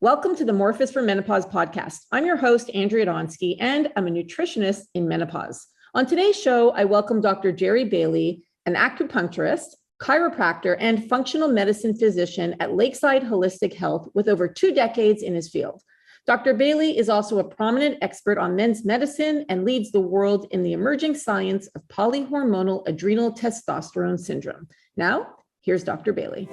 Welcome to the Morphus for Menopause podcast. I'm your host, Andrea Donsky, and I'm a nutritionist in menopause. On today's show, I welcome Dr. Jerry Bailey, an acupuncturist, chiropractor, and functional medicine physician at Lakeside Holistic Health with over 2 decades in his field. Dr. Bailey is also a prominent expert on men's medicine and leads the world in the emerging science of polyhormonal adrenal testosterone syndrome. Now, here's Dr. Bailey.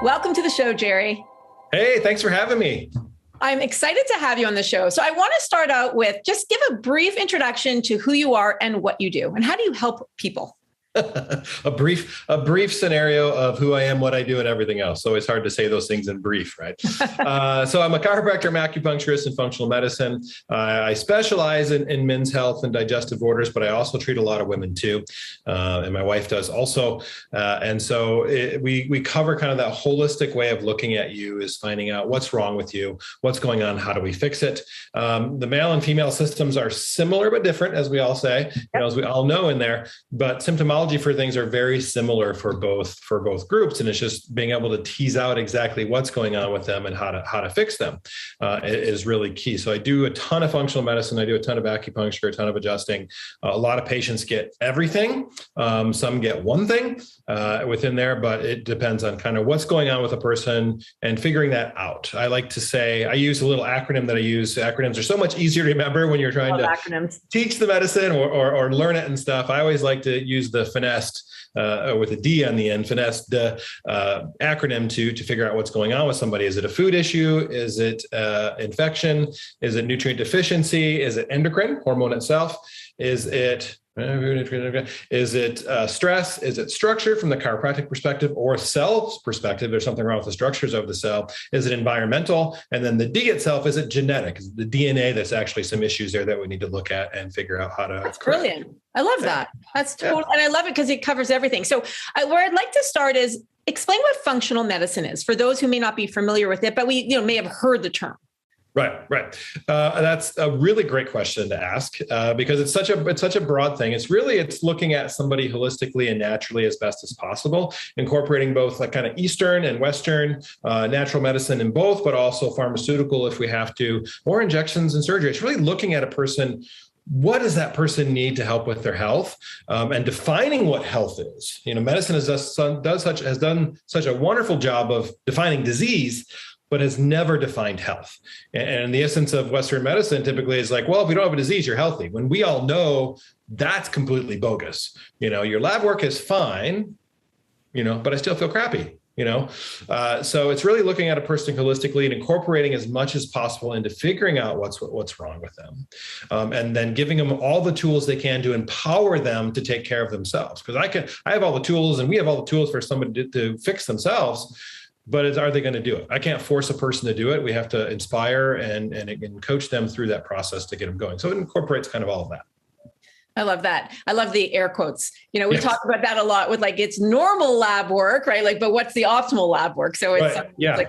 Welcome to the show, Jerry. Hey, thanks for having me. I'm excited to have you on the show. So I want to start out with just give a brief introduction to who you are and what you do, and how do you help people? A brief scenario of who I am, what I do, and everything else. So it's hard to say those things in brief, right? So I'm a chiropractor, I'm acupuncturist in functional medicine. I specialize in men's health and digestive orders, but I also treat a lot of women too. And my wife does also. And so we cover kind of that holistic way of looking at you, is finding out what's wrong with you, what's going on, how do we fix it? The male and female systems are similar but different, as we all say, as we all know in there, but symptomology for things are very similar for both groups, and it's just being able to tease out exactly what's going on with them and how to fix them is really key. So I do a ton of functional medicine, I do a ton of acupuncture, a ton of adjusting. A lot of patients get everything. Some get one thing within there, but it depends on kind of what's going on with a person and figuring that out. I like to say, I use a little acronym that I use. Acronyms are so much easier to remember when you're trying to teach the medicine or learn it and stuff. I always like to use the finessed with a D on the end, finessed acronym to figure out what's going on with somebody. Is it a food issue? Is it infection? Is it nutrient deficiency? Is it endocrine, hormone itself? Is it stress? Is it structure from the chiropractic perspective or cell perspective? There's something wrong with the structures of the cell. Is it environmental? And then the D itself, is it genetic? Is it the DNA? There's actually some issues there that we need to look at and figure out how to. That's brilliant. I love that. That's total, and I love it because it covers everything. So where I'd like to start is explain what functional medicine is for those who may not be familiar with it, but we may have heard the term. Right. That's a really great question to ask because it's such a broad thing. It's looking at somebody holistically and naturally as best as possible, incorporating both like kind of Eastern and Western natural medicine in both, but also pharmaceutical if we have to, or injections and surgery. It's really looking at a person. What does that person need to help with their health, and defining what health is? Medicine has done such a wonderful job of defining disease, but has never defined health. And the essence of Western medicine typically is like, well, if you don't have a disease, you're healthy. When we all know that's completely bogus. Your lab work is fine, but I still feel crappy. So it's really looking at a person holistically and incorporating as much as possible into figuring out what's wrong with them. And then giving them all the tools they can to empower them to take care of themselves. Because I have all the tools and we have all the tools for somebody to fix themselves. But are they going to do it? I can't force a person to do it. We have to inspire and coach them through that process to get them going. So it incorporates kind of all of that. I love that. I love the air quotes. We talk about that a lot with it's normal lab work, right? But what's the optimal lab work? So it's right.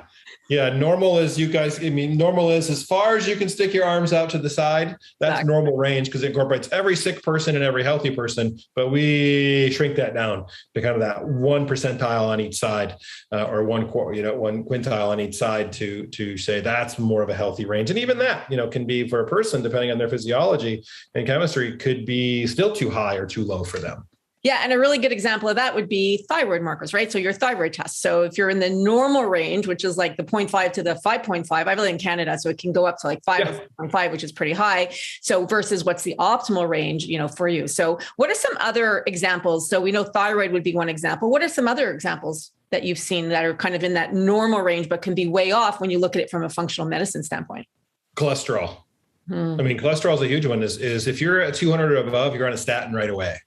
Normal is normal is as far as you can stick your arms out to the side. That's exactly. Normal range because it incorporates every sick person and every healthy person. But we shrink that down to kind of that 1 percentile on each side, or one quintile on each side to say that's more of a healthy range. And even that, can be for a person, depending on their physiology and chemistry, could be still too high or too low for them. Yeah. And a really good example of that would be thyroid markers, right? So your thyroid test. So if you're in the normal range, which is like the 0.5 to the 5.5, I live in Canada, so it can go up to like 5.5, which is pretty high. So versus what's the optimal range, for you. So what are some other examples? So we know thyroid would be one example. What are some other examples that you've seen that are kind of in that normal range, but can be way off when you look at it from a functional medicine standpoint? Cholesterol. Cholesterol is a huge one. Is if you're at 200 or above, you're on a statin right away.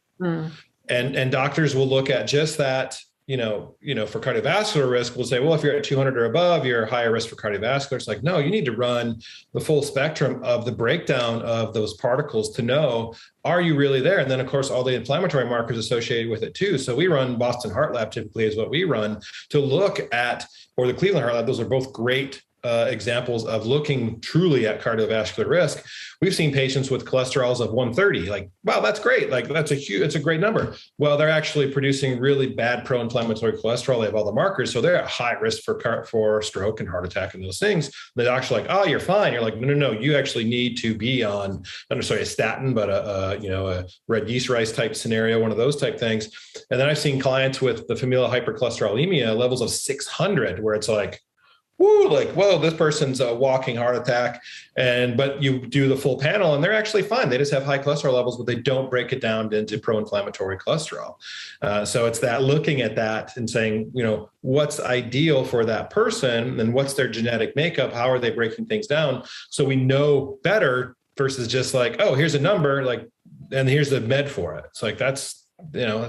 And doctors will look at just that, for cardiovascular risk, we'll say, well, if you're at 200 or above, you're a higher risk for cardiovascular. It's like, no, you need to run the full spectrum of the breakdown of those particles to know, are you really there? And then, of course, all the inflammatory markers associated with it too. So we run Boston Heart Lab typically is what we run to look at, or the Cleveland Heart Lab. Those are both great examples of looking truly at cardiovascular risk. We've seen patients with cholesterols of 130, like, wow, that's great. Like it's a great number. Well, they're actually producing really bad pro-inflammatory cholesterol. They have all the markers. So they're at high risk for stroke and heart attack and those things. They're actually like, oh, you're fine. You're like, no, you actually need to be on, not necessarily a statin, but a red yeast rice type scenario, one of those type things. And then I've seen clients with the familial hypercholesterolemia levels of 600, where it's like, woo, like, whoa, this person's a walking heart attack. But you do the full panel and they're actually fine. They just have high cholesterol levels, but they don't break it down into pro-inflammatory cholesterol. So it's that looking at that and saying, what's ideal for that person and what's their genetic makeup? How are they breaking things down? So we know better versus just like, oh, here's a number, like, and here's the med for it. It's like, that's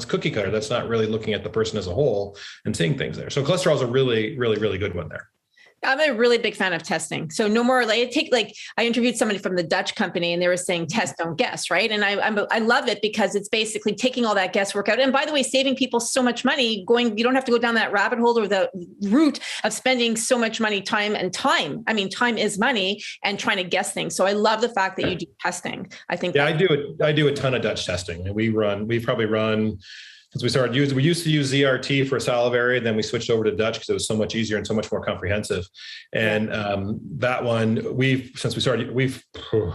cookie cutter. That's not really looking at the person as a whole and seeing things there. So cholesterol is a really, really, really good one there. I'm a really big fan of testing. So no more I interviewed somebody from the Dutch company and they were saying test, don't guess. Right. And I love it because it's basically taking all that guesswork out. And by the way, saving people so much money you don't have to go down that rabbit hole or the route of spending so much money, time. I mean, time is money and trying to guess things. So I love the fact that you do testing. I think. Yeah, I do a ton of Dutch testing. We've probably run, since we used to use ZRT for salivary, then we switched over to Dutch because it was so much easier and so much more comprehensive. And that one, we've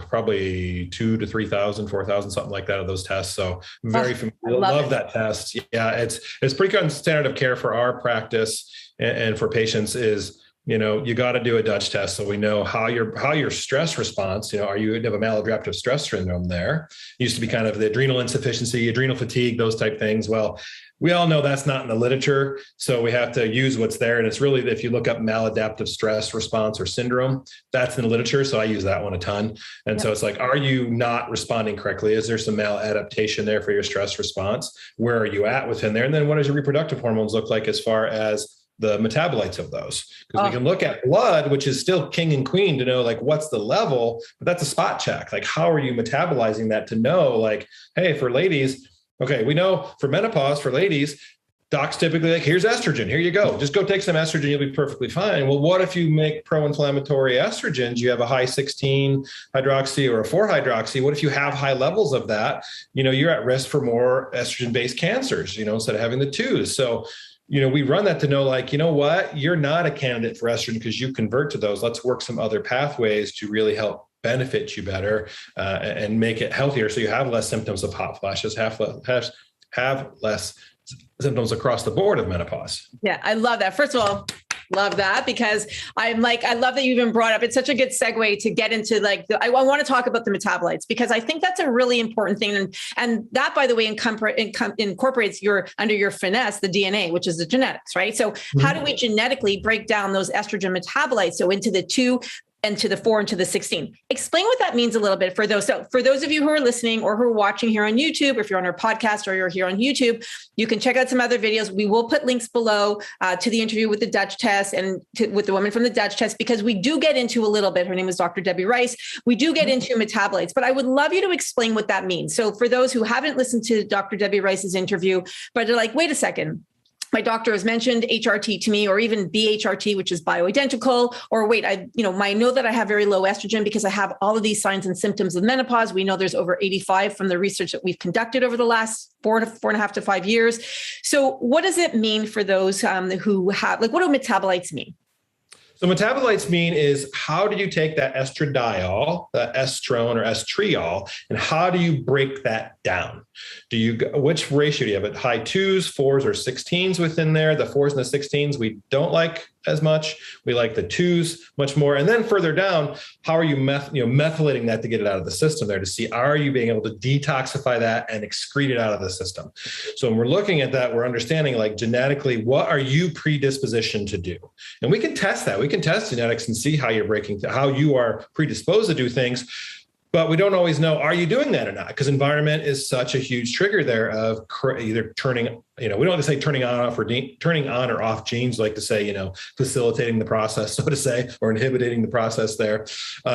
probably 2,000 to 3,000, 4,000, something like that of those tests. So very familiar. Love that test. Yeah, it's pretty good standard of care for our practice and for patients is, you got to do a Dutch test so we know how your stress response, you have a maladaptive stress syndrome there. It used to be kind of the adrenal insufficiency, adrenal fatigue, those type things. Well, we all know that's not in the literature. So we have to use what's there. And it's really, if you look up maladaptive stress response or syndrome, that's in the literature. So I use that one a ton. And so it's like, are you not responding correctly? Is there some maladaptation there for your stress response? Where are you at within there? And then what does your reproductive hormones look like as far as the metabolites of those? Because we can look at blood, which is still king and queen to know like what's the level, but that's a spot check. Like, how are you metabolizing that to know like, hey, for ladies, okay, we know for menopause for ladies, docs typically like, here's estrogen, here you go. Just go take some estrogen, you'll be perfectly fine. Well, what if you make pro-inflammatory estrogens? You have a high 16 hydroxy or a 4 hydroxy. What if you have high levels of that? You're at risk for more estrogen-based cancers, instead of having the 2s. So we run that to know, like, what, you're not a candidate for estrogen because you convert to those. Let's work some other pathways to really help benefit you better and make it healthier. So you have less symptoms of hot flashes, have less symptoms across the board of menopause. Yeah, I love that. First of all, love that because I love that you even brought up, it's such a good segue to get into I want to talk about the metabolites because I think that's a really important thing. And that, by the way, incorporates under your finesse, the DNA, which is the genetics, right? So how do we genetically break down those estrogen metabolites? So into the 2 and to the 4 and to the 16. Explain what that means a little bit for those. So for those of you who are listening or who are watching here on YouTube, or if you're on our podcast or you're here on YouTube, you can check out some other videos. We will put links below to the interview with the Dutch test and with the woman from the Dutch test, because we do get into a little bit, her name is Dr. Debbie Rice. We do get into metabolites, but I would love you to explain what that means. So for those who haven't listened to Dr. Debbie Rice's interview, but they're like, wait a second, my doctor has mentioned HRT to me, or even BHRT, which is bioidentical, or wait, I know that I have very low estrogen because I have all of these signs and symptoms of menopause. We know there's over 85 from the research that we've conducted over the last 4.5 to 5 years. So what does it mean for those who have, what do metabolites mean? So metabolites mean is, how do you take that estradiol, the estrone or estriol, and how do you break that down? Which ratio do you have? High 2s, 4s, or 16s within there? The 4s and the 16s we don't like as much. We like the 2s much more. And then further down, how are you methylating that to get it out of the system there, to see, are you being able to detoxify that and excrete it out of the system? So when we're looking at that, we're understanding genetically, what are you predispositioned to do? And we can test that. We can test genetics and see how you are predisposed to do things. But we don't always know, are you doing that or not? Because environment is such a huge trigger there of either turning we don't like to say turning on or off genes, like to say, facilitating the process, so to say, or inhibiting the process there.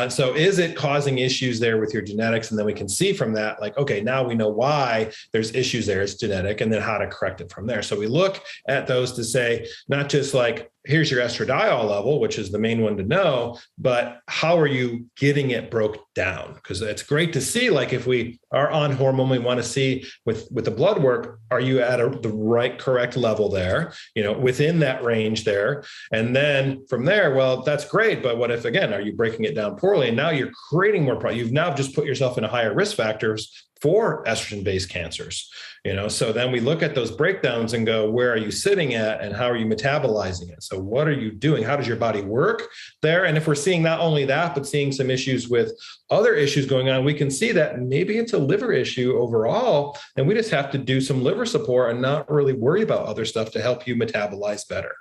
So is it causing issues there with your genetics? And then we can see from that, like, okay, now we know why there's issues there. It's genetic, and then how to correct it from there. So we look at those to say, not just like, here's your estradiol level, which is the main one to know, but how are you getting it broke down? Because it's great to see, like, if we are on hormone, we want to see with the blood work, are you at the right, correct level there, within that range there? And then from there, well, that's great. But what if, again, are you breaking it down poorly? And now you're creating more problems. You've now just put yourself in a higher risk factors for estrogen-based cancers, so then we look at those breakdowns and go, where are you sitting at and how are you metabolizing it? So what are you doing? How does your body work there? And if we're seeing not only that, but seeing some issues with other issues going on, we can see that maybe it's a liver issue overall, and we just have to do some liver support and not really worry about other stuff to help you metabolize better.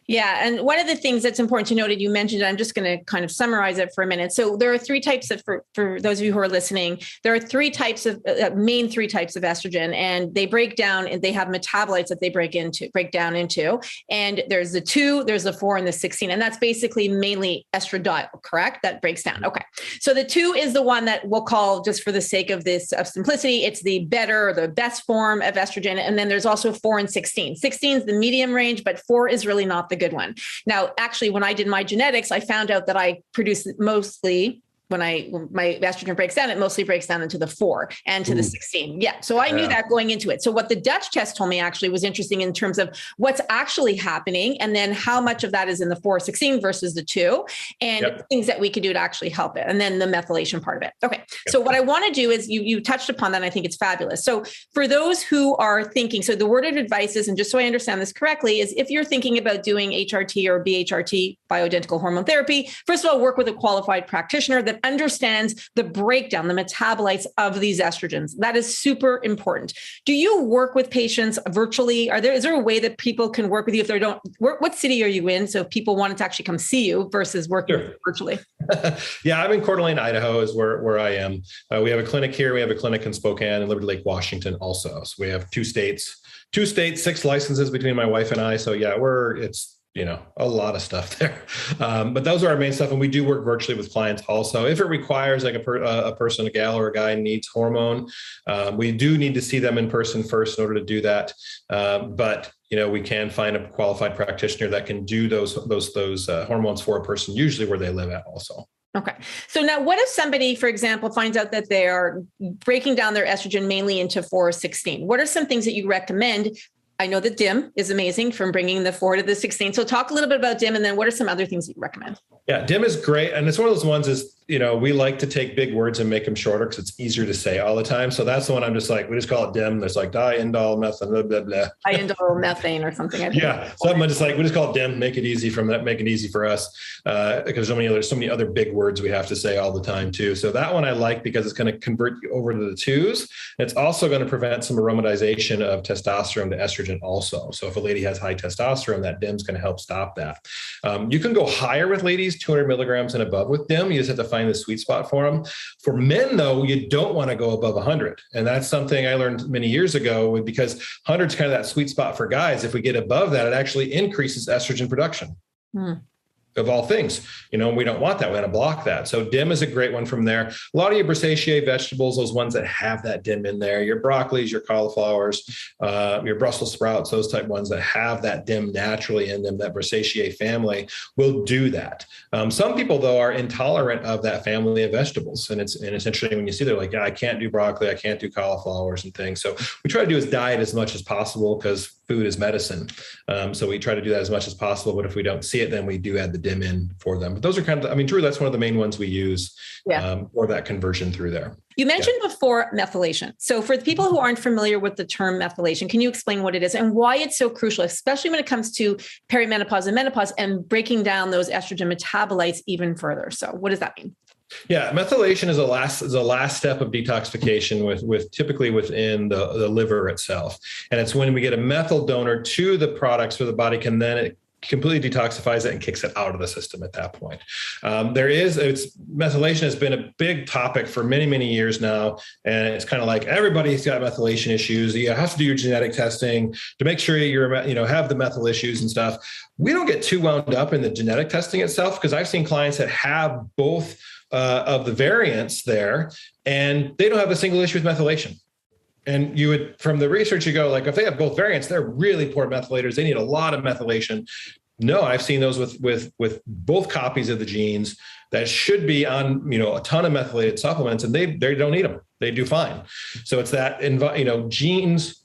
Yeah. And one of the things that's important to note, and you mentioned, I'm just going to kind of summarize it for a minute. So there are three types of, for those of you who are listening, there are main three types of estrogen, and they break down and they have metabolites that they break down into. And there's the 2, there's the 4, and the 16. And that's basically mainly estradiol, correct? That breaks down. Okay. So the 2 is the one that we'll call, just for the sake of this, of simplicity, it's the better or the best form of estrogen. And then there's also 4 and 16. 16 is the medium range, but 4 is really not the good one. Now, actually, when I did my genetics, I found out that I produce mostly, when my estrogen breaks down, it mostly breaks down into the 4 and to the 16. Yeah. So I knew that going into it. So what the Dutch test told me actually was interesting in terms of what's actually happening, and then how much of that is in the 4/16 versus the 2, and things that we could do to actually help it. And then the methylation part of it. Okay. So what I want to do is you touched upon that, and I think it's fabulous. So for those who are thinking, so the word of advice is, and just so I understand this correctly, is if you're thinking about doing HRT or BHRT, bioidentical hormone therapy, first of all, work with a qualified practitioner that understands the breakdown, the metabolites of these estrogens. That is super important. Do you work with patients virtually? Is there a way that people can work with you if they don't? What city are you in? So if people wanted to actually come see you versus working with you virtually. Yeah, I'm in Coeur d'Alene, Idaho is where I am. We have a clinic here. We have a clinic in Spokane and Liberty Lake, Washington also. So we have two states, 6 licenses between my wife and I. So yeah, it's a lot of stuff there. But those are our main stuff. And we do work virtually with clients also. If it requires like a person, a gal or a guy needs hormone, we do need to see them in person first in order to do that. But we can find a qualified practitioner that can do those hormones for a person, usually where they live at also. Okay. So now what if somebody, for example, finds out that they are breaking down their estrogen mainly into 4/16? What are some things that you recommend? I know that DIM is amazing from bringing the 4 to the 16. So talk a little bit about DIM, and then what are some other things that you recommend? Yeah, DIM is great. And it's one of those ones is, we like to take big words and make them shorter because it's easier to say all the time. So that's the one I'm just like, we just call it DIM. There's like diindol methane, blah, blah, blah. Diindol methane or something. Yeah. Something just like, we just call it DIM, make it easy for us. Because there's so many other big words we have to say all the time too. So that one I like because it's going to convert you over to the 2s. It's also going to prevent some aromatization of testosterone to estrogen also. So if a lady has high testosterone, that DIM is going to help stop that. You can go higher with ladies, 200 milligrams and above with DIM. You just have to find the sweet spot for them. For men, though, you don't want to go above 100. And that's something I learned many years ago, because 100 is kind of that sweet spot for guys. If we get above that, it actually increases estrogen production. Of all things, we don't want that. We want to block that. So DIM is a great one from there. A lot of your Brassicaceae vegetables, those ones that have that DIM in there, your broccolis, your cauliflowers, your Brussels sprouts, those type ones that have that DIM naturally in them, that Brassicaceae family will do that. Some people, though, are intolerant of that family of vegetables. And it's interesting when you see they're like, yeah, I can't do broccoli, I can't do cauliflowers and things. So we try to do is diet as much as possible, because food is medicine. So we try to do that as much as possible. But if we don't see it, then we do add the DIM in for them. But those are Drew, that's one of the main ones we use for that conversion through there. You mentioned before methylation. So for the people who aren't familiar with the term methylation, can you explain what it is and why it's so crucial, especially when it comes to perimenopause and menopause and breaking down those estrogen metabolites even further? So what does that mean? Yeah, methylation is a last step of detoxification with typically within the liver itself. And it's when we get a methyl donor to the products, so the body can then completely detoxifies it and kicks it out of the system at that point. Methylation has been a big topic for many, many years now. And it's kind of like everybody's got methylation issues. You have to do your genetic testing to make sure have the methyl issues and stuff. We don't get too wound up in the genetic testing itself, because I've seen clients that have both of the variants there, and they don't have a single issue with methylation. And you would, from the research, you go like, if they have both variants, they're really poor methylators. They need a lot of methylation. No, I've seen those with both copies of the genes that should be on, a ton of methylated supplements, and they don't need them. They do fine. So it's that,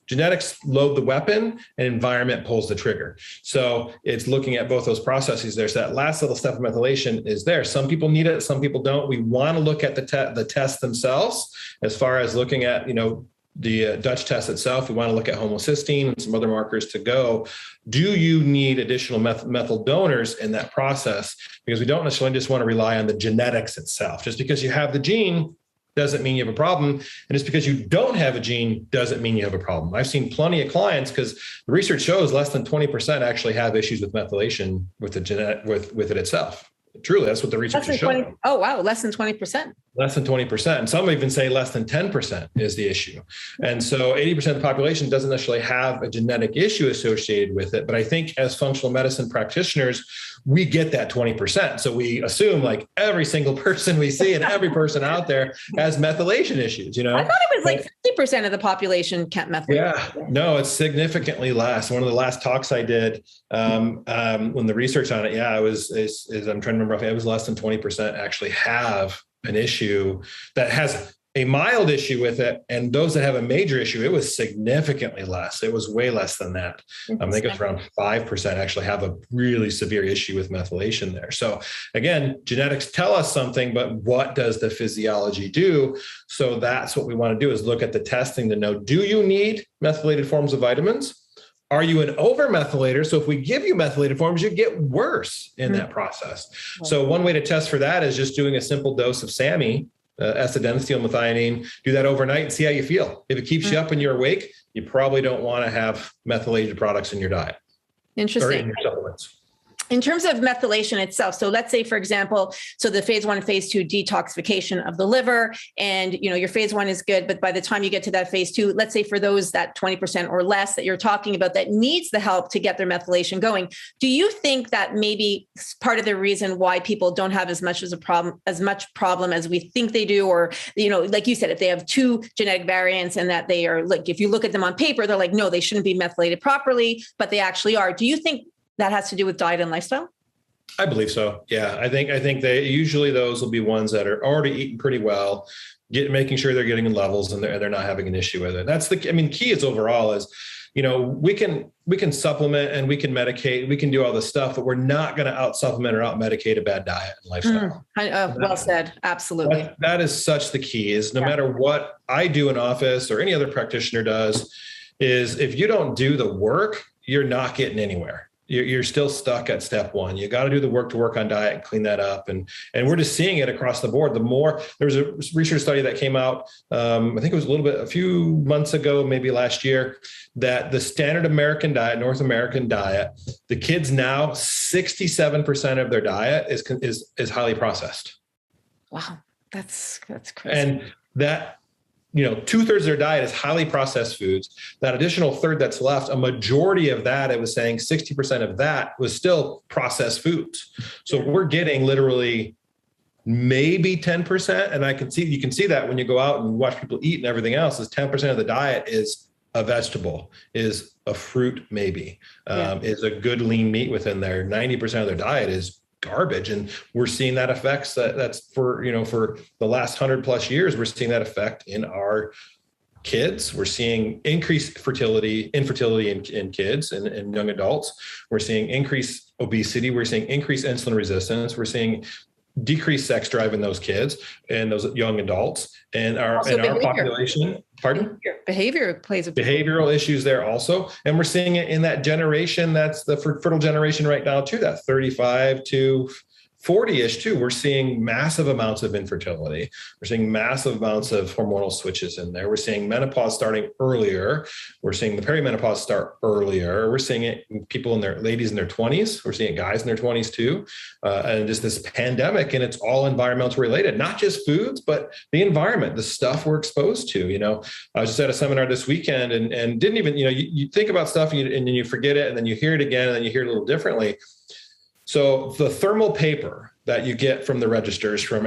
genetics load the weapon and environment pulls the trigger. So it's looking at both those processes there. So that last little step of methylation is there. Some people need it, some people don't. We want to look at the tests themselves as far as looking at, the Dutch test itself. We want to look at homocysteine and some other markers to go. Do you need additional methyl donors in that process? Because we don't necessarily just want to rely on the genetics itself. Just because you have the gene doesn't mean you have a problem. And just because you don't have a gene doesn't mean you have a problem. I've seen plenty of clients, because the research shows less than 20% actually have issues with methylation with the genetic with it itself. Truly, that's what the research is showing. Oh, wow. Less than 20%. Less than 20%. And some even say less than 10% is the issue. And so 80% of the population doesn't necessarily have a genetic issue associated with it. But I think as functional medicine practitioners, we get that 20%. So we assume like every single person we see and every person out there has methylation issues, I thought it was like 50% of the population can't methylate. Yeah, no, it's significantly less. One of the last talks I did when the research on it, I'm trying to remember, it was less than 20% actually have an issue that has a mild issue with it. And those that have a major issue, it was significantly less. It was way less than that. I think it's around 5% actually have a really severe issue with methylation there. So again, genetics tell us something, but what does the physiology do? So that's what we want to do, is look at the testing to know, do you need methylated forms of vitamins? Are you an over-methylator? So if we give you methylated forms, you get worse in that process. So one way to test for that is just doing a simple dose of SAMe, S-adenosylmethionine. Do that overnight and see how you feel. If it keeps you up and you're awake, you probably don't want to have methylated products in your diet. Interesting. Or in your supplements. In terms of methylation itself, so let's say, for example, so the phase 1 and phase 2 detoxification of the liver, and your phase 1 is good, but by the time you get to that phase 2, let's say for those that 20% or less that you're talking about that needs the help to get their methylation going, do you think that maybe part of the reason why people don't have as much problem as we think they do, or like you said, if they have 2 genetic variants and that they are, like, if you look at them on paper, they're like, no, they shouldn't be methylated properly, but they actually are. Do you think that has to do with diet and lifestyle? I believe so. Yeah. I think those will be ones that are already eating pretty well, making sure they're getting in levels and they're not having an issue with it. That's key is overall is, we can supplement and we can medicate, we can do all this stuff, but we're not going to out supplement or out medicate a bad diet and lifestyle. Well said. Absolutely. That is such the key, is no matter what I do in office or any other practitioner does, is if you don't do the work, you're not getting anywhere. You're still stuck at step 1. You got to do the work to work on diet and clean that up. And we're just seeing it across the board. There was a research study that came out, I think it was a few months ago, maybe last year, that the standard American diet, North American diet, the kids now, 67% of their diet is highly processed. Wow. That's crazy. And that, 2/3 of their diet is highly processed foods. That additional third that's left, a majority of that, it was saying 60% of that was still processed foods. So we're getting literally maybe 10%. And you can see that when you go out and watch people eat and everything else, is 10% of the diet is a vegetable, is a fruit, maybe, is a good lean meat within there. 90% of their diet is garbage. And we're seeing that effects that's for the last 100+ years, we're seeing that effect in our kids. We're seeing increased infertility in kids and young adults. We're seeing increased obesity. We're seeing increased insulin resistance. We're seeing decreased sex drive in those kids and those young adults, and our population. Pardon? Behavior plays a behavioral issues there also. And we're seeing it in that generation. That's the fertile generation right now too, that 35 to 40-ish too, we're seeing massive amounts of infertility. We're seeing massive amounts of hormonal switches in there. We're seeing menopause starting earlier. We're seeing the perimenopause start earlier. We're seeing it in people ladies in their 20s. We're seeing it guys in their 20s too. And just this pandemic, and it's all environmental related, not just foods, but the environment, the stuff we're exposed to. I was just at a seminar this weekend and didn't even, you think about stuff and then you forget it, and then you hear it again, and then you hear it a little differently. So the thermal paper that you get from the registers from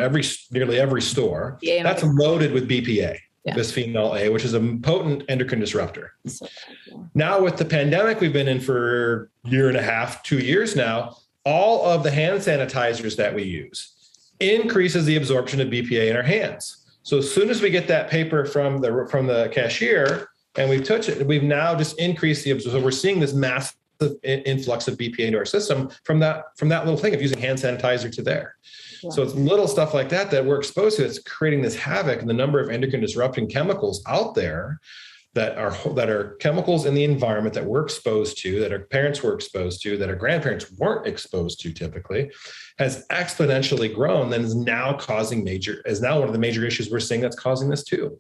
nearly every store, that's loaded with BPA, bisphenol A, which is a potent endocrine disruptor. So cool. Now with the pandemic we've been in for a year and a half, 2 years now, all of the hand sanitizers that we use increases the absorption of BPA in our hands. So as soon as we get that paper from the cashier and we've touched it, we've now just increased the absorption. So we're seeing this massive influx of BPA into our system from that little thing of using hand sanitizer to there. Yeah. So it's little stuff like that we're exposed to. It's creating this havoc, and the number of endocrine disrupting chemicals out there that are chemicals in the environment that we're exposed to, that our parents were exposed to, that our grandparents weren't exposed to typically, has exponentially grown. Then is now one of the major issues we're seeing that's causing this too.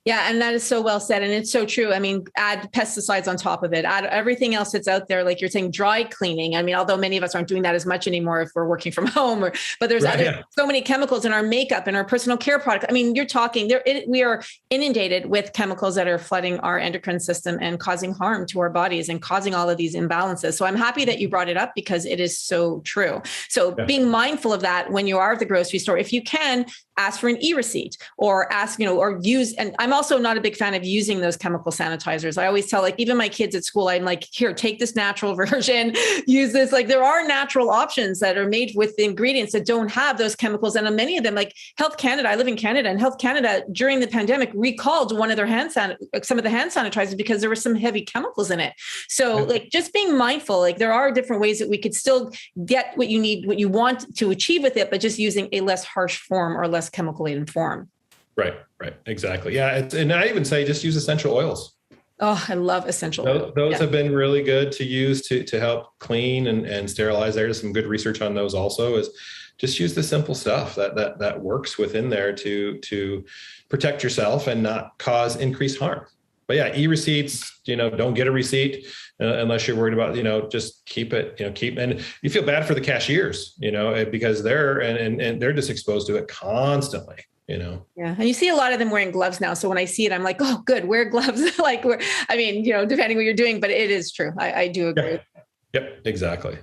Yeah. And that is so well said. And it's so true. I mean, add pesticides on top of it, add everything else that's out there. Like you're saying, dry cleaning. I mean, although many of us aren't doing that as much anymore if we're working from home, but there's so many chemicals in our makeup and our personal care product. I mean, you're talking there, we are inundated with chemicals that are flooding our endocrine system and causing harm to our bodies and causing all of these imbalances. So I'm happy that you brought it up because it is so true. So being mindful of that when you are at the grocery store, if you can, ask for an e-receipt or ask, or use, and I'm also not a big fan of using those chemical sanitizers. I always tell even my kids at school, I'm like, here, take this natural version, use this. Like there are natural options that are made with ingredients that don't have those chemicals. And many of them, like Health Canada, I live in Canada, and Health Canada during the pandemic recalled some of their hand sanitizers because there were some heavy chemicals in it. So just being mindful, there are different ways that we could still get what you need, what you want to achieve with it, but just using a less harsh form or less chemical laden form. Right. Exactly. Yeah. And I even say just use essential oils. Oh, I love essential oils. Those have been really good to use to help clean and sterilize. There's some good research on those also, is just use the simple stuff that works within there to protect yourself and not cause increased harm. But yeah, e-receipts, don't get a receipt unless you're worried about, just keep it, and you feel bad for the cashiers, because they're just exposed to it constantly. Yeah. And you see a lot of them wearing gloves now. So when I see it, I'm like, oh, good, wear gloves. Depending what you're doing, but it is true. I do agree. Yep. Exactly.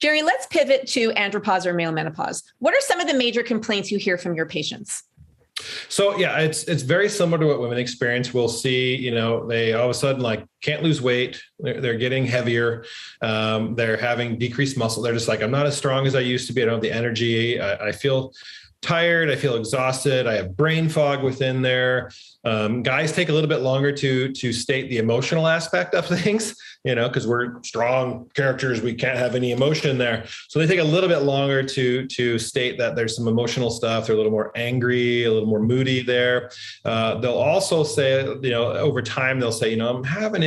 Jerry, let's pivot to andropause or male menopause. What are some of the major complaints you hear from your patients? So yeah, it's very similar to what women experience. We'll see, they all of a sudden can't lose weight. They're getting heavier. They're having decreased muscle. They're just like, I'm not as strong as I used to be. I don't have the energy. I feel tired. I feel exhausted. I have brain fog within there. Guys take a little bit longer to state the emotional aspect of things, because we're strong characters. We can't have any emotion there. So they take a little bit longer to state that there's some emotional stuff. They're a little more angry, a little more moody there. They'll also say, over time, they'll say, I'm having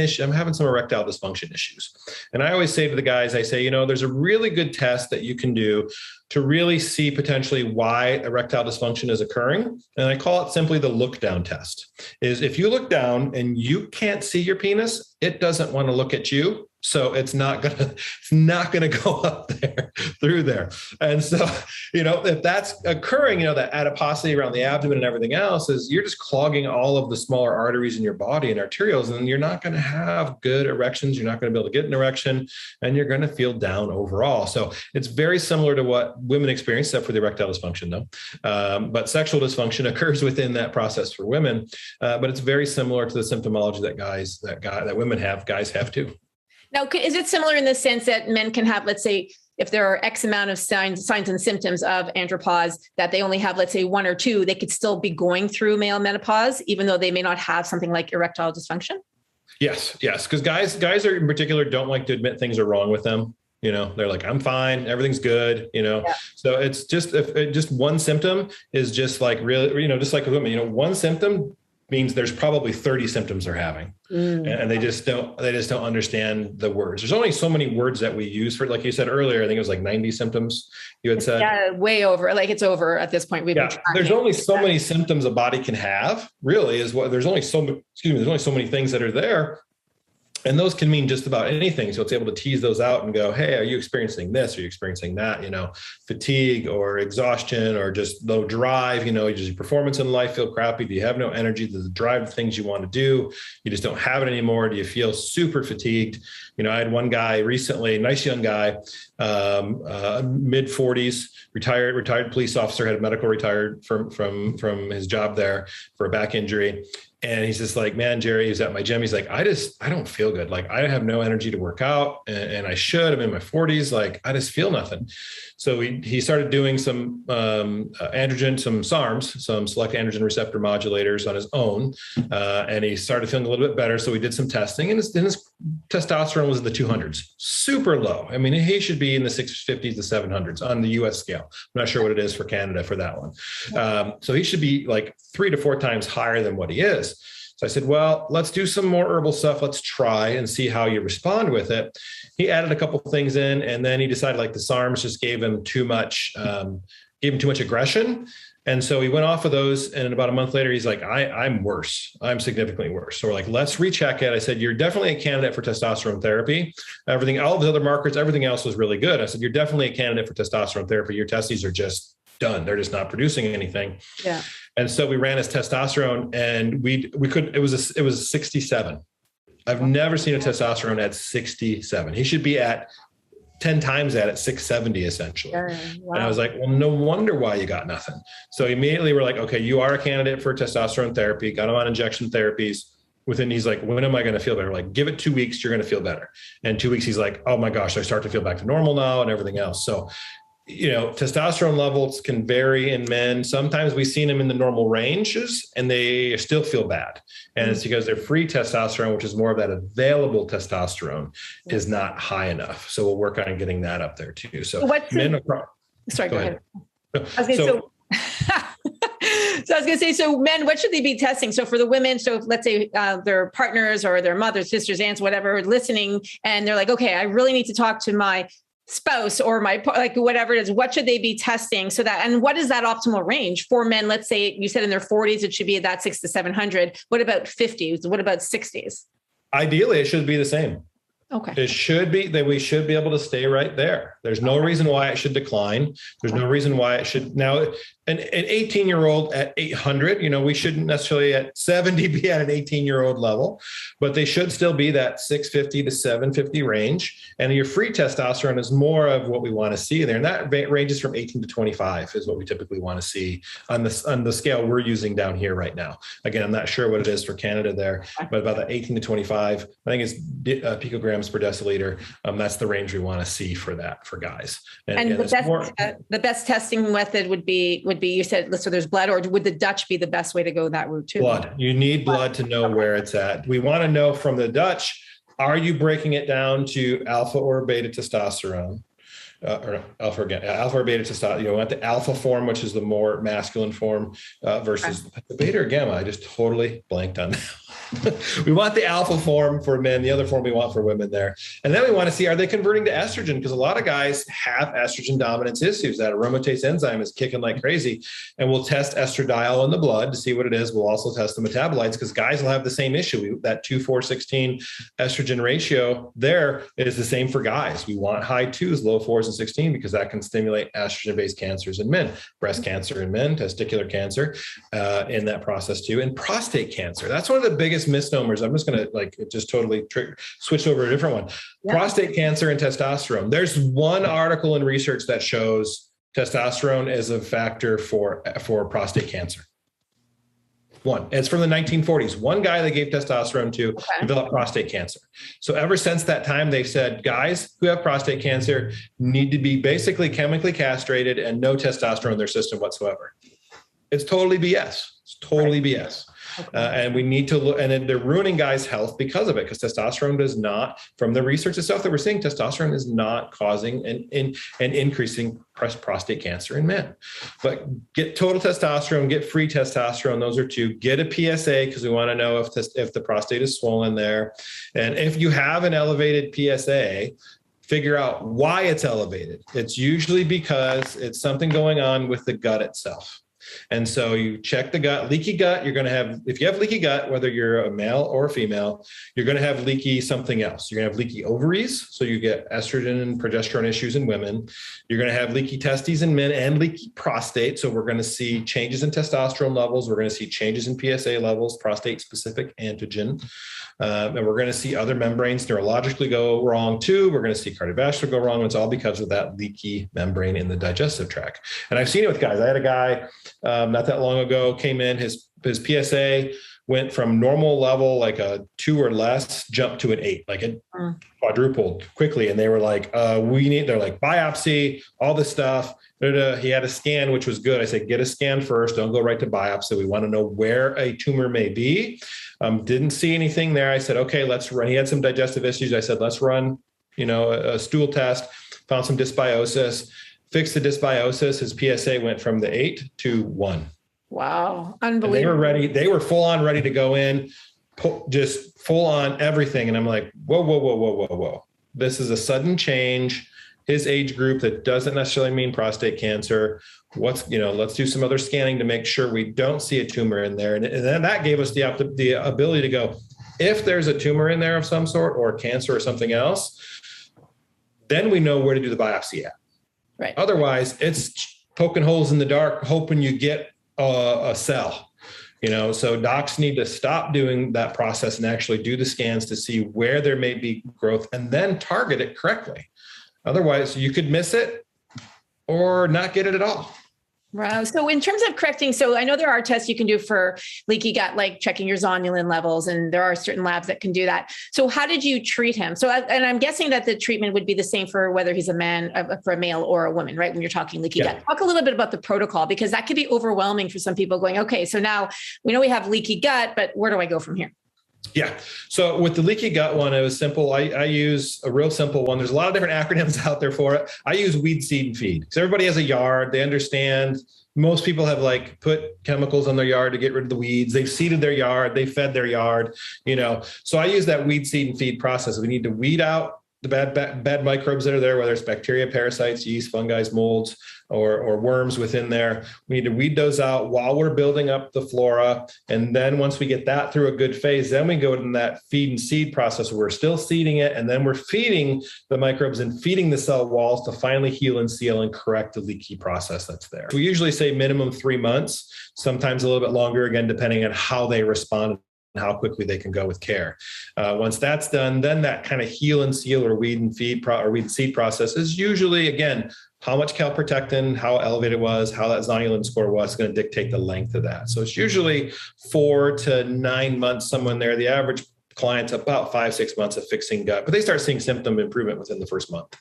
some erectile dysfunction issues. And I always say to the guys, I say, there's a really good test that you can do to really see potentially why erectile dysfunction is occurring. And I call it simply the look down test. Is if you look down and you can't see your penis, it doesn't want to look at you. So it's not gonna go up there through there. And so, if that's occurring, that adiposity around the abdomen and everything else is you're just clogging all of the smaller arteries in your body and arterioles, and you're not going to have good erections. You're not going to be able to get an erection, and you're going to feel down overall. So it's very similar to what women experience, except for the erectile dysfunction though. But sexual dysfunction occurs within that process for women. But it's very similar to the symptomology that women have, guys have too. Now, is it similar in the sense that men can have, let's say, if there are X amount of signs and symptoms of andropause, that they only have, let's say, one or two, they could still be going through male menopause, even though they may not have something like erectile dysfunction? Yes. Because guys are in particular don't like to admit things are wrong with them. They're like, I'm fine, everything's good. So it's just if one symptom is just like really, just like with women, one symptom means there's probably 30 symptoms they're having. And they just don't understand the words. There's only so many words that we use for, like you said earlier, I think it was like 90 symptoms you had said. Yeah, way over. Like it's over at this point. There's only so many symptoms a body can have, really, is what there's only so many things that are there. And those can mean just about anything. So it's able to tease those out and go, hey, are you experiencing this? Are you experiencing that? Fatigue or exhaustion or just low drive, does your performance in life feel crappy? Do you have no energy? Does it drive the things you want to do? You just don't have it anymore. Do you feel super fatigued? I had one guy recently, nice young guy, mid 40s, retired police officer, had medical retired from his job there for a back injury. And he's just like, man, Jerry, he's at my gym. He's like, I don't feel good. Like I have no energy to work out and I should. I'm in my 40s. Like I just feel nothing. So he started doing some androgen, some SARMs, some select androgen receptor modulators on his own. And he started feeling a little bit better. So we did some testing and his testosterone was in the 200s, super low. I mean, he should be in the 650s to 700s on the US scale. I'm not sure what it is for Canada for that one. So he should be like 3 to 4 times higher than what he is. So I said, well, let's do some more herbal stuff. Let's try and see how you respond with it. He added a couple things in, and then he decided like the SARMs just gave him too much aggression. And so he went off of those. And about a month later, he's like, I'm worse. I'm significantly worse. So we're like, let's recheck it. I said, you're definitely a candidate for testosterone therapy. All the other markers, everything else was really good. I said, you're definitely a candidate for testosterone therapy. Your testes are just done. They're just not producing anything. Yeah. And so we ran his testosterone and we could, it was 67. I've never seen a testosterone at 67. He should be at 10 times that at 670 essentially. Wow. And I was like, well, no wonder why you got nothing. So immediately we're like, okay, you are a candidate for testosterone therapy, got him on injection therapies. He's like, when am I going to feel better? Like, give it 2 weeks, you're going to feel better. And 2 weeks, he's like, oh my gosh, I start to feel back to normal now and everything else. So testosterone levels can vary in men. Sometimes we've seen them in the normal ranges and they still feel bad. And it's because their free testosterone, which is more of that available testosterone, is not high enough. So we'll work on getting that up there too. So sorry, go ahead. So I was going to say, so men, what should they be testing? So for the women, so let's say their partners or their mothers, sisters, aunts, whatever, listening, and they're like, okay, I really need to talk to my spouse or my, like whatever it is, what should they be testing so that, and what is that optimal range for men? Let's say you said in their 40s, it should be at that 600 to 700. What about 50s? What about 60s? Ideally, it should be the same. Okay. It should be that we should be able to stay right there. There's no reason why it should decline. There's no reason why it should. Now, an 18-year-old at 800, we shouldn't necessarily at 70 be at an 18-year-old level, but they should still be that 650 to 750 range. And your free testosterone is more of what we want to see there. And that ranges from 18 to 25 is what we typically want to see on the scale we're using down here right now. Again, I'm not sure what it is for Canada there, but about that 18 to 25, I think it's picograms per deciliter. That's the range we want to see for that for guys. And the best testing method would be you said, so there's blood, or would the Dutch be the best way to go that route too? Blood. You need blood to know where it's at. We want to know from the Dutch, are you breaking it down to alpha or beta testosterone? Or alpha or beta testosterone. You want the alpha form, which is the more masculine form, versus the beta or gamma. I just totally blanked on that. We want the alpha form for men, the other form we want for women there. And then we want to see, are they converting to estrogen? Because a lot of guys have estrogen dominance issues. That aromatase enzyme is kicking like crazy. And we'll test estradiol in the blood to see what it is. We'll also test the metabolites because guys will have the same issue. That 2:4:16 estrogen ratio there is the same for guys. We want high 2s, low 4s, and 16 because that can stimulate estrogen-based cancers in men, breast cancer in men, testicular cancer in that process too, and prostate cancer. That's one of the biggest misnomers. I'm just going to just totally switch over to a different one. Yeah. Prostate cancer and testosterone. There's one article in research that shows testosterone as a factor for prostate cancer. One. It's from the 1940s. One guy they gave testosterone to developed prostate cancer. So ever since that time, they've said guys who have prostate cancer need to be basically chemically castrated and no testosterone in their system whatsoever. It's totally BS. It's totally BS. And we need to look, and then they're ruining guys' health because of it, because testosterone does not, from the research and stuff that we're seeing, testosterone is not causing an increasing prostate cancer in men. But get total testosterone, get free testosterone. Those are two. Get a PSA, because we want to know if the prostate is swollen there. And if you have an elevated PSA, figure out why it's elevated. It's usually because it's something going on with the gut itself. And so you check the gut, leaky gut, you're going to have, if you have leaky gut, whether you're a male or a female, you're going to have leaky something else. You're going to have leaky ovaries. So you get estrogen and progesterone issues in women. You're going to have leaky testes in men and leaky prostate. So we're going to see changes in testosterone levels. We're going to see changes in PSA levels, prostate specific antigen. And we're going to see other membranes neurologically go wrong too. We're going to see cardiovascular go wrong. And it's all because of that leaky membrane in the digestive tract. And I've seen it with guys. I had a guy not that long ago, came in, his PSA went from normal level, like a 2 or less, jumped to an 8, like it quadrupled quickly. And they were like, they're like biopsy, all this stuff. He had a scan, which was good. I said, get a scan first. Don't go right to biopsy. We want to know where a tumor may be. Didn't see anything there. I said, okay, let's run. He had some digestive issues. I said, let's run, a stool test, found some dysbiosis, fixed the dysbiosis. His PSA went from the 8 to 1. Wow. Unbelievable. And they were ready. They were full on ready to go in, just full on everything. And I'm like, whoa. This is a sudden change. His age group, that doesn't necessarily mean prostate cancer. Let's do some other scanning to make sure we don't see a tumor in there. And then that gave us the ability to go, if there's a tumor in there of some sort, or cancer or something else, then we know where to do the biopsy at. Right. Otherwise, it's poking holes in the dark, hoping you get a cell. So docs need to stop doing that process and actually do the scans to see where there may be growth, and then target it correctly. Otherwise, you could miss it or not get it at all. Wow. So in terms of correcting, so I know there are tests you can do for leaky gut, like checking your zonulin levels, and there are certain labs that can do that. So how did you treat him? So, and I'm guessing that the treatment would be the same for whether he's a man, for a male or a woman, right? When you're talking leaky gut, talk a little bit about the protocol, because that could be overwhelming for some people going, okay, so now we know we have leaky gut, but where do I go from here? Yeah. So with the leaky gut one, it was simple. I use a real simple one. There's a lot of different acronyms out there for it. I use weed, seed, and feed. So everybody has a yard. They understand. Most people have put chemicals on their yard to get rid of the weeds. They've seeded their yard. They fed their yard, So I use that weed, seed, and feed process. We need to weed out the bad microbes that are there, whether it's bacteria, parasites, yeast, fungi, molds, or worms within there. We need to weed those out while we're building up the flora. And then once we get that through a good phase, then we go in that feed and seed process where we're still seeding it. And then we're feeding the microbes and feeding the cell walls to finally heal and seal and correct the leaky process that's there. We usually say minimum 3 months, sometimes a little bit longer, again, depending on how they respond, how quickly they can go with care. Once that's done, then that kind of heal and seal or weed and feed or weed and seed process is usually, again, how much calprotectin, how elevated it was, how that zonulin score was going to dictate the length of that. So it's usually 4 to 9 months, someone there. The average client's about 5-6 months of fixing gut, but they start seeing symptom improvement within the first month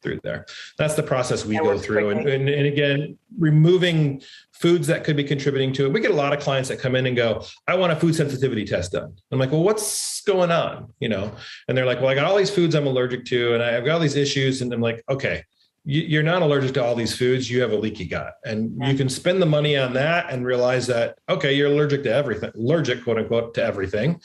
through there. That's the process we go through. And again, removing foods that could be contributing to it. We get a lot of clients that come in and go, I want a food sensitivity test done. I'm like, well, what's going on? And they're like, well, I got all these foods I'm allergic to, and I've got all these issues. And I'm like, okay, you're not allergic to all these foods. You have a leaky gut, and you can spend the money on that and realize that, okay, you're allergic to everything, quote unquote, to everything.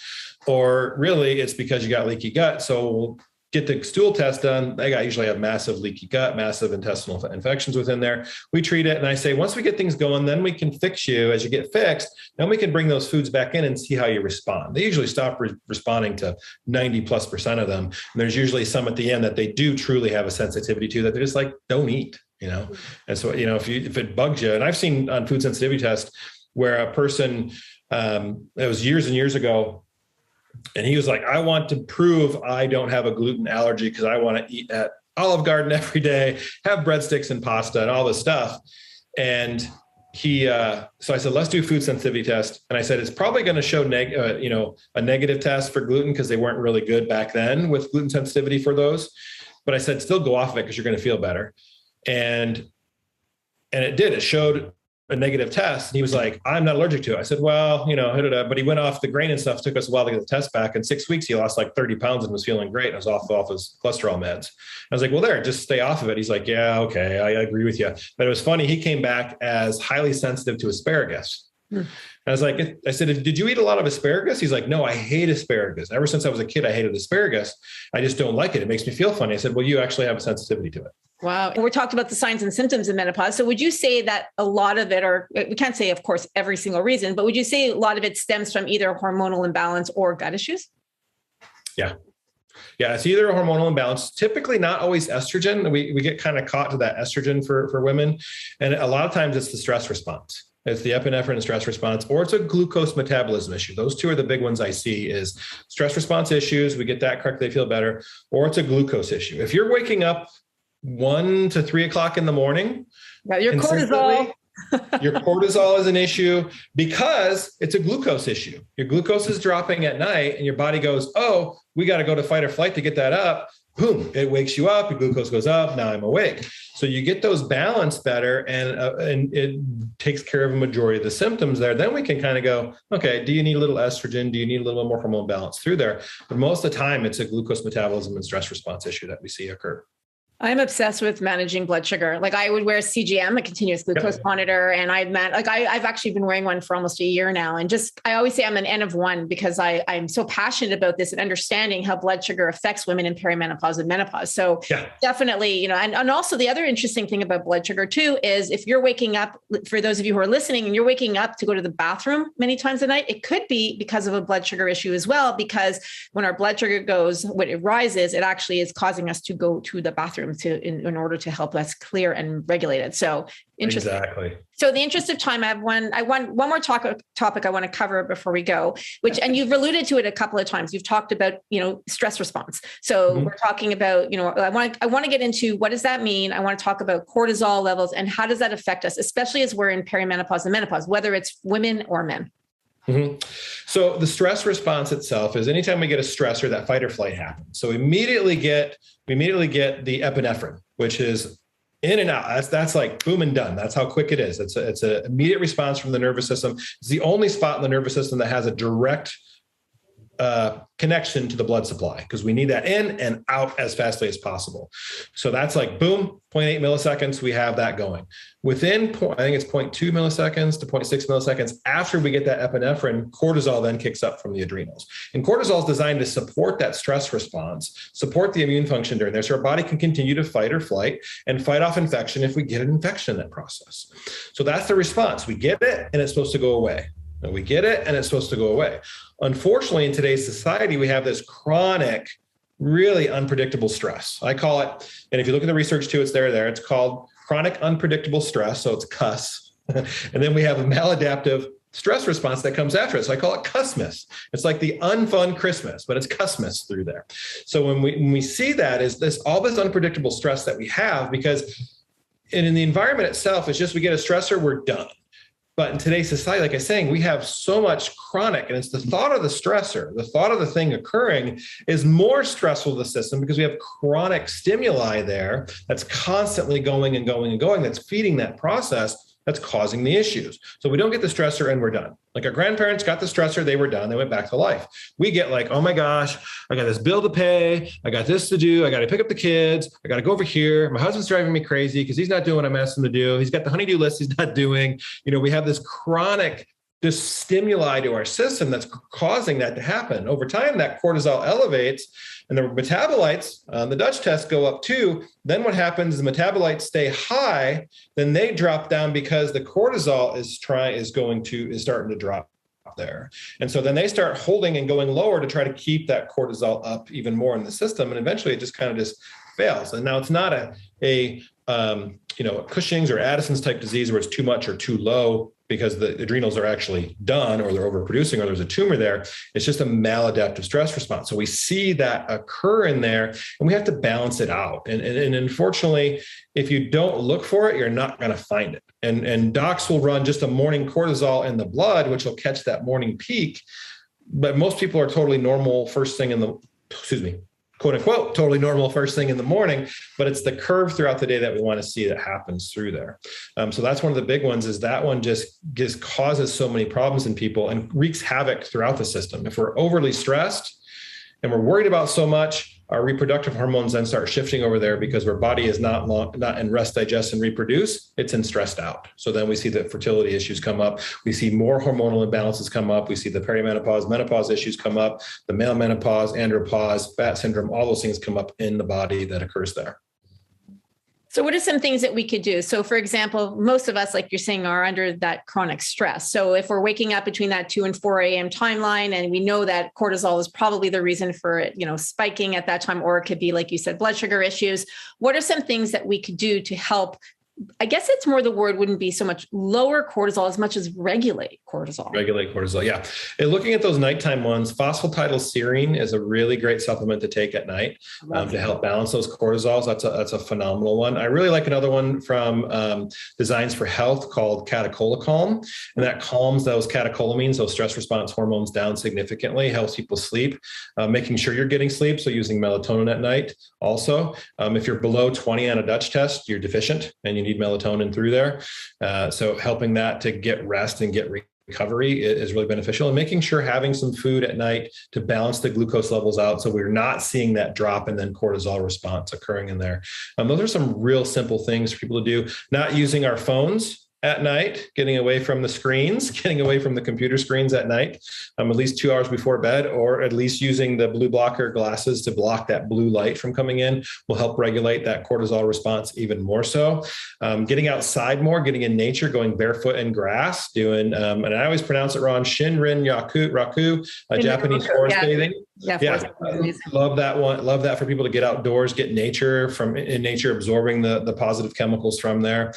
Or really it's because you got leaky gut. So we'll get the stool test done. They usually have massive leaky gut, massive intestinal infections within there. We treat it. And I say, once we get things going, then we can fix you. As you get fixed, then we can bring those foods back in and see how you respond. They usually stop responding to 90+% of them. And there's usually some at the end that they do truly have a sensitivity to, that they're just like, don't eat, And so, if it bugs you, and I've seen on food sensitivity tests where a person, it was years and years ago, and he was like, I want to prove I don't have a gluten allergy because I want to eat at Olive Garden every day, have breadsticks and pasta and all this stuff. And so I said, let's do a food sensitivity test. And I said, it's probably going to show a negative test for gluten, because they weren't really good back then with gluten sensitivity for those. But I said, still go off of it because you're going to feel better. And it did. It showed a negative test. And he was like, I'm not allergic to it. I said, well, but he went off the grain and stuff. Took us a while to get the test back. In 6 weeks, he lost like 30 pounds and was feeling great. And I was off his cholesterol meds. I was like, well, just stay off of it. He's like, yeah, okay, I agree with you. But it was funny. He came back as highly sensitive to asparagus. I was like, I said, did you eat a lot of asparagus? He's like, no, I hate asparagus. Ever since I was a kid, I hated asparagus. I just don't like it. It makes me feel funny. I said, well, you actually have a sensitivity to it. Wow. We're talking about the signs and symptoms of menopause. So would you say that a lot of it, or we can't say, of course, every single reason, but would you say a lot of it stems from either hormonal imbalance or gut issues? Yeah. Yeah, it's either a hormonal imbalance, typically not always estrogen. We get kind of caught to that estrogen for women. And a lot of times it's the stress response. It's the epinephrine and stress response, or it's a glucose metabolism issue. Those two are the big ones I see is stress response issues. We get that correct, they feel better, or it's a glucose issue. If you're waking up 1 to 3 o'clock in the morning, your cortisol. Your cortisol is an issue because it's a glucose issue. Your glucose is dropping at night and your body goes, oh, we got to go to fight or flight to get that up. Boom, it wakes you up. Your glucose goes up. Now I'm awake. So you get those balanced better and it takes care of a majority of the symptoms there. Then we can kind of go, okay, do you need a little estrogen? Do you need a little bit more hormonal balance through there? But most of the time it's a glucose metabolism and stress response issue that we see occur. I'm obsessed with managing blood sugar. Like I would wear a CGM, a continuous glucose monitor. And I've actually been wearing one for almost a year now. And I always say I'm an N of one because I'm so passionate about this and understanding how blood sugar affects women in perimenopause and menopause. So definitely, and also the other interesting thing about blood sugar too, is if you're waking up, for those of you who are listening and you're waking up to go to the bathroom many times a night, it could be because of a blood sugar issue as well, because when our blood sugar when it rises, it actually is causing us to go to the bathroom in order to help us clear and regulate it. So interesting. Exactly. So in the interest of time, I have one more topic I want to cover before we go, and you've alluded to it a couple of times. You've talked about, stress response. So we're talking about, I want to get into what does that mean? I want to talk about cortisol levels and how does that affect us, especially as we're in perimenopause and menopause, whether it's women or men. Mm-hmm. So the stress response itself is anytime we get a stressor, that fight or flight happens. So we immediately get the epinephrine, which is in and out. That's like boom and done. That's how quick it is. It's an immediate response from the nervous system. It's the only spot in the nervous system that has a direct connection to the blood supply because we need that in and out as fastly as possible. So that's like boom, 0.8 milliseconds, we have that going. Within, I think it's 0.2 milliseconds to 0.6 milliseconds after we get that epinephrine, cortisol then kicks up from the adrenals. And cortisol is designed to support that stress response, support the immune function during there so our body can continue to fight or flight and fight off infection if we get an infection in that process. So that's the response. We get it and it's supposed to go away. And we get it and it's supposed to go away. Unfortunately, in today's society, we have this chronic, really unpredictable stress. I call it, and if you look at the research too, it's there. It's called chronic unpredictable stress. So it's CUS. And then we have a maladaptive stress response that comes after it. So I call it CUSmas. It's like the unfun Christmas, but it's CUSmas through there. So when we see that is all this unpredictable stress that we have because in the environment itself, it's just we get a stressor, we're done. But in today's society, like I was saying, we have so much chronic, and it's the thought of the stressor, the thought of the thing occurring is more stressful to the system because we have chronic stimuli there that's constantly going and going and going, that's feeding that process that's causing the issues. So we don't get the stressor and we're done. Like our grandparents got the stressor, they were done, they went back to life. We get like, oh my gosh, I got this bill to pay, I got this to do, I got to pick up the kids, I got to go over here. My husband's driving me crazy because he's not doing what I'm asking him to do. He's got the honey-do list he's not doing. We have this chronic stimuli to our system that's causing that to happen. Over time, that cortisol elevates and the metabolites, the Dutch test, go up too. Then what happens is the metabolites stay high, then they drop down because the cortisol is starting to drop there. And so then they start holding and going lower to try to keep that cortisol up even more in the system. And eventually it just kind of just fails. And now it's not a Cushing's or Addison's type disease where it's too much or too low because the adrenals are actually done or they're overproducing or there's a tumor there. It's just a maladaptive stress response. So we see that occur in there and we have to balance it out. And unfortunately, if you don't look for it, you're not going to find it. And docs will run just a morning cortisol in the blood, which will catch that morning peak. But most people are totally normal first thing quote unquote, totally normal first thing in the morning, but it's the curve throughout the day that we want to see that happens through there. So that's one of the big ones, is that one just causes so many problems in people and wreaks havoc throughout the system. If we're overly stressed and we're worried about so much, our reproductive hormones then start shifting over there because our body is not in rest, digest, and reproduce. It's in stressed out. So then we see that fertility issues come up. We see more hormonal imbalances come up. We see the perimenopause, menopause issues come up, the male menopause, andropause, fat syndrome, all those things come up in the body that occurs there. So what are some things that we could do? So for example, most of us, like you're saying, are under that chronic stress. So if we're waking up between that 2 and 4 a.m. timeline, and we know that cortisol is probably the reason for it, spiking at that time, or it could be, like you said, blood sugar issues. What are some things that we could do to help? I guess it's more, the word wouldn't be so much lower cortisol as much as regulate cortisol. Regulate cortisol, yeah. And looking at those nighttime ones, phosphatidylserine is a really great supplement to take at night to help balance those cortisols. That's a phenomenal one. I really like another one from Designs for Health called Catecholacalm, and that calms those catecholamines, those stress response hormones, down significantly, helps people sleep, making sure you're getting sleep. So using melatonin at night also. If you're below 20 on a Dutch test, you're deficient and you need melatonin through there. So helping that to get rest and get recovery is really beneficial, and making sure having some food at night to balance the glucose levels out, so we're not seeing that drop and then cortisol response occurring in there. Those are some real simple things for people to do. Not using our phones at night, getting away from the screens, getting away from the computer screens at night, at least 2 hours before bed, or at least using the blue blocker glasses to block that blue light from coming in will help regulate that cortisol response even more so. Getting outside more, getting in nature, going barefoot in grass, doing, and I always pronounce it wrong, Shinrin Raku, Japanese forest bathing. Yeah. Love that one. Love that for people to get outdoors, get in nature, absorbing the positive chemicals from there,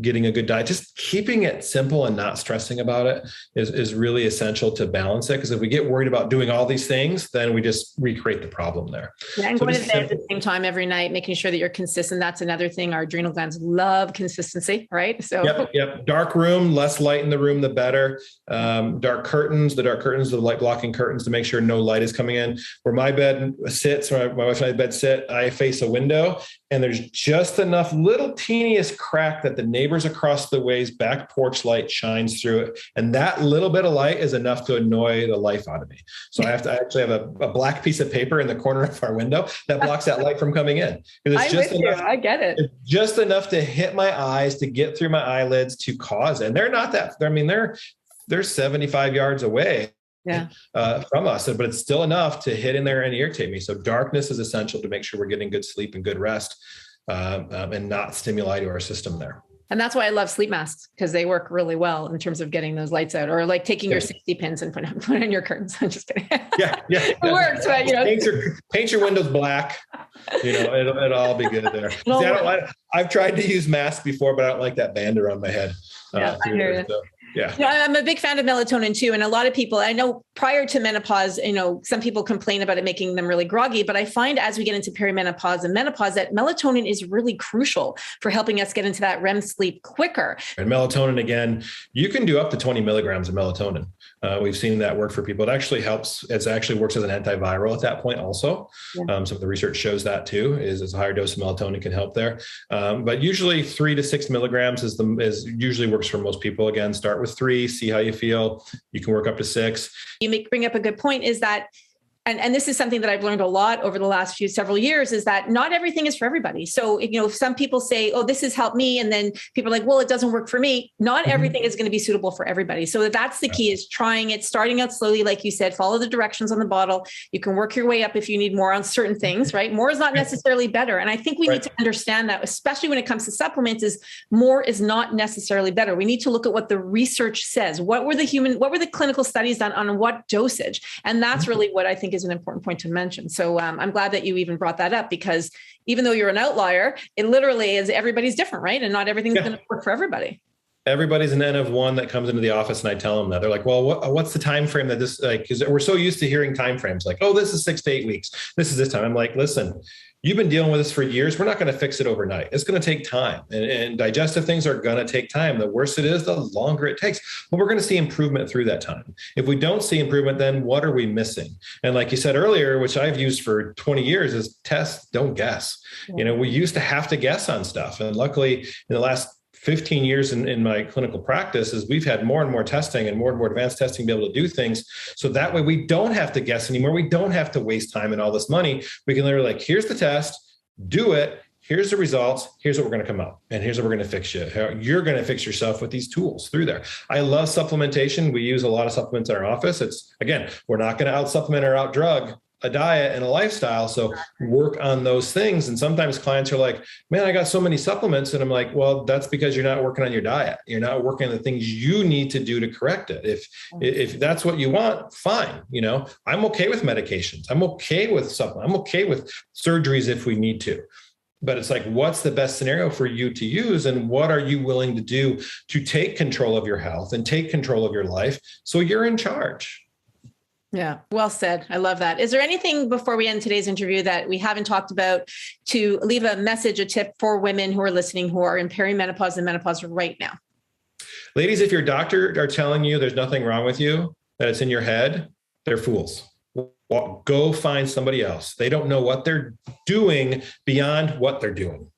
getting a good diet. Just keeping it simple and not stressing about it is really essential to balance it. Because if we get worried about doing all these things, then we just recreate the problem there. Yeah, and going to bed at the same time every night, making sure that you're consistent. That's another thing. Our adrenal glands love consistency, right? So Yep. Dark room, less light in the room, the better. Dark curtains, the light blocking curtains to make sure no light is coming in. Where my bed sits, where my wife and I bed sit, I face a window, and there's just enough little teeniest crack that the neighbors across the way's back porch light shines through it. And that little bit of light is enough to annoy the life out of me. So I actually have a black piece of paper in the corner of our window that blocks that light from coming in. I get it. It's just enough to hit my eyes, to get through my eyelids, to cause it. And they're not that, they're 75 yards away. From us, but it's still enough to hit in there and irritate me. So darkness is essential to make sure we're getting good sleep and good rest, and not stimuli to our system there. And that's why I love sleep masks, because they work really well in terms of getting those lights out, or like taking your 60 pins and put on your curtains. I'm just kidding. It works, but paint your windows black. It'll all be good there. I've tried to use masks before, but I don't like that band around my head. I hear you. Yeah. I'm a big fan of melatonin too. And a lot of people, I know prior to menopause, some people complain about it making them really groggy, but I find as we get into perimenopause and menopause that melatonin is really crucial for helping us get into that REM sleep quicker. And melatonin, again, you can do up to 20 milligrams of melatonin. We've seen that work for people. It actually helps. It actually works as an antiviral at that point also. Some of the research shows that too, is a higher dose of melatonin can help there. But usually 3 to 6 milligrams is usually works for most people. Again, start with 3, see how you feel. You can work up to 6. You bring up a good point, is that, and this is something that I've learned a lot over the last several years, is that not everything is for everybody. So, if some people say, oh, this has helped me, and then people are like, well, it doesn't work for me. Not everything is going to be suitable for everybody. So that's the key, is trying it, starting out slowly. Like you said, follow the directions on the bottle. You can work your way up if you need more on certain things, right? More is not necessarily better. And I think we need to understand that, especially when it comes to supplements, is more is not necessarily better. We need to look at what the research says. What were the clinical studies done on what dosage? And that's really what I think is an important point to mention. So I'm glad that you even brought that up, because even though you're an outlier, it literally is, everybody's different, right? And not everything's going to work for everybody. Everybody's an N of one that comes into the office, and I tell them that. They're like, well, what's the time frame that this, because we're so used to hearing time frames like, oh, this is 6 to 8 weeks. This is this time. I'm like, listen, You've been dealing with this for years. We're not going to fix it overnight. It's going to take time. And digestive things are going to take time. The worse it is, the longer it takes. But we're going to see improvement through that time. If we don't see improvement, then what are we missing? And like you said earlier, which I've used for 20 years, is test, don't guess. Yeah. We used to have to guess on stuff. And luckily, in the last 15 years in my clinical practice, is we've had more and more testing and more advanced testing to be able to do things. So that way we don't have to guess anymore. We don't have to waste time and all this money. We can literally here's the test, do it. Here's the results. Here's what we're going to come out. And here's what we're going to fix you. You're going to fix yourself with these tools through there. I love supplementation. We use a lot of supplements in our office. It's, again, we're not going to out supplement or out drug a diet and a lifestyle. So work on those things. And sometimes clients are like, man, I got so many supplements. And I'm like, well, that's because you're not working on your diet. You're not working on the things you need to do to correct it. If that's what you want, fine. I'm okay with medications. I'm okay with supplements. I'm okay with surgeries if we need to. But it's like, what's the best scenario for you to use? And what are you willing to do to take control of your health and take control of your life so you're in charge? Yeah, well said. I love that. Is there anything before we end today's interview that we haven't talked about to leave a message, a tip for women who are listening, who are in perimenopause and menopause right now? Ladies, if your doctor are telling you there's nothing wrong with you, that it's in your head, they're fools. Go find somebody else. They don't know what they're doing beyond what they're doing.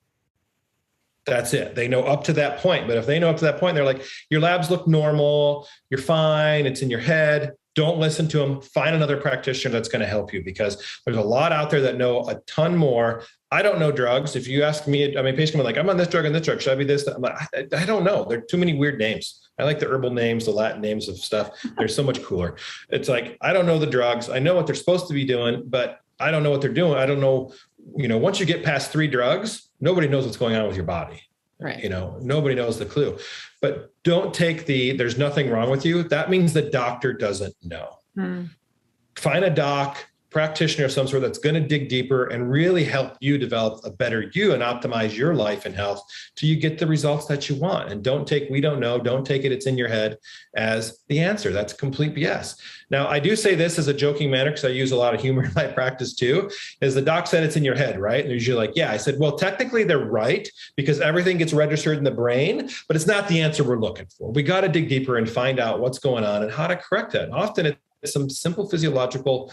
That's it. They know up to that point. But if they know up to that point, they're like, your labs look normal, you're fine, it's in your head. Don't listen to them. Find another practitioner that's going to help you, because there's a lot out there that know a ton more. I don't know drugs. If you ask me, patient will be like, I'm on this drug and this drug. Should I be this? I'm like, I don't know. There are too many weird names. I like the herbal names, the Latin names of stuff. They're so much cooler. It's like, I don't know the drugs. I know what they're supposed to be doing, but I don't know what they're doing. I don't know. Once you get past 3 drugs, nobody knows what's going on with your body. Right. Nobody knows the clue. But don't take there's nothing wrong with you. That means the doctor doesn't know. Find a practitioner of some sort that's going to dig deeper and really help you develop a better you and optimize your life and health till you get the results that you want. And don't take, we don't know, don't take it, it's in your head as the answer. That's complete BS. Now, I do say this as a joking manner, because I use a lot of humor in my practice too, is the doc said it's in your head, right? And they're usually like, yeah. I said, well, technically they're right, because everything gets registered in the brain, but it's not the answer we're looking for. We got to dig deeper and find out what's going on and how to correct that. And often it's some simple physiological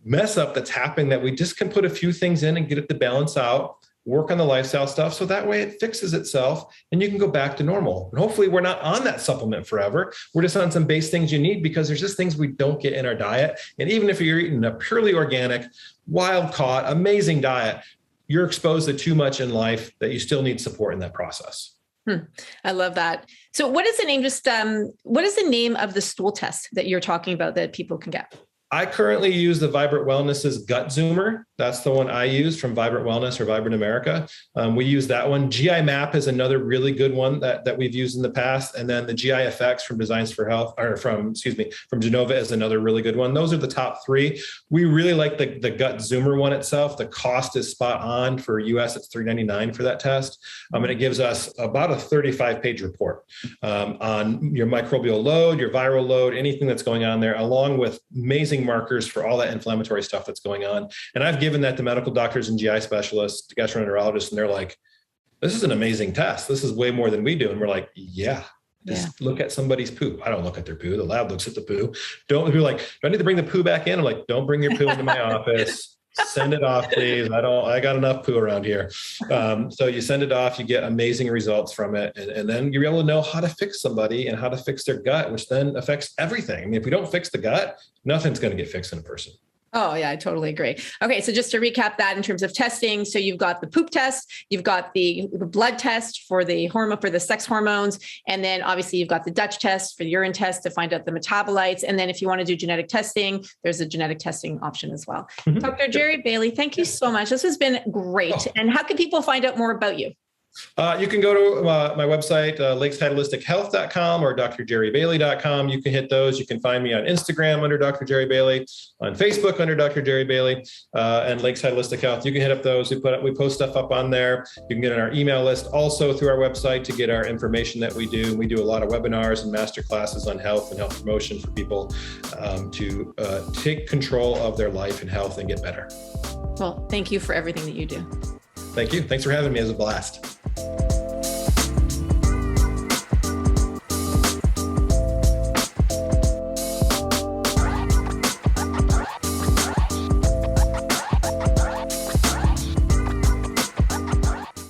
mess up that's happening that we just can put a few things in and get it to balance out, work on the lifestyle stuff. So that way it fixes itself and you can go back to normal. And hopefully we're not on that supplement forever. We're just on some base things you need, because there's just things we don't get in our diet. And even if you're eating a purely organic, wild caught, amazing diet, you're exposed to too much in life that you still need support in that process. I love that. So what is the name? What is the name of the stool test that you're talking about that people can get? I currently use the Vibrant Wellness's Gut Zoomer. That's the one I use from Vibrant Wellness or Vibrant America. We use that one. GI Map is another really good one that we've used in the past. And then the GI FX from Designs for Health, from Genova is another really good one. Those are the top 3. We really like the Gut Zoomer one itself. The cost is spot on. For US, it's $3.99 for that test. And it gives us about a 35-page report on your microbial load, your viral load, anything that's going on there, along with amazing markers for all that inflammatory stuff that's going on. And I've given that to medical doctors and GI specialists, gastroenterologists, and they're like, this is an amazing test. This is way more than we do. And we're like, just look at somebody's poop. I don't look at their poo. The lab looks at the poo. Don't be like, do I need to bring the poo back in? I'm like, don't bring your poo into my office. Send it off, please. I got enough poo around here. So you send it off, you get amazing results from it. And then you're able to know how to fix somebody and how to fix their gut, which then affects everything. I mean, if we don't fix the gut, nothing's going to get fixed in a person. Oh, yeah, I totally agree. Okay, so just to recap that in terms of testing, so you've got the poop test, you've got the blood test for the sex hormones, and then obviously you've got the Dutch test for the urine test to find out the metabolites. And then if you want to do genetic testing, there's a genetic testing option as well. Dr. Jerry Bailey, thank you so much. This has been great. And how can people find out more about you? You can go to my website, lakesideholistic.health.com or drjerrybailey.com. You can hit those. You can find me on Instagram under Dr. Jerry Bailey, on Facebook under Dr. Jerry Bailey, and Lakeside Holistic Health. You can hit up those. We post stuff up on there. You can get on our email list also through our website to get our information that we do. We do a lot of webinars and master classes on health and health promotion for people to take control of their life and health and get better. Well, thank you for everything that you do. Thank you. Thanks for having me. It was a blast.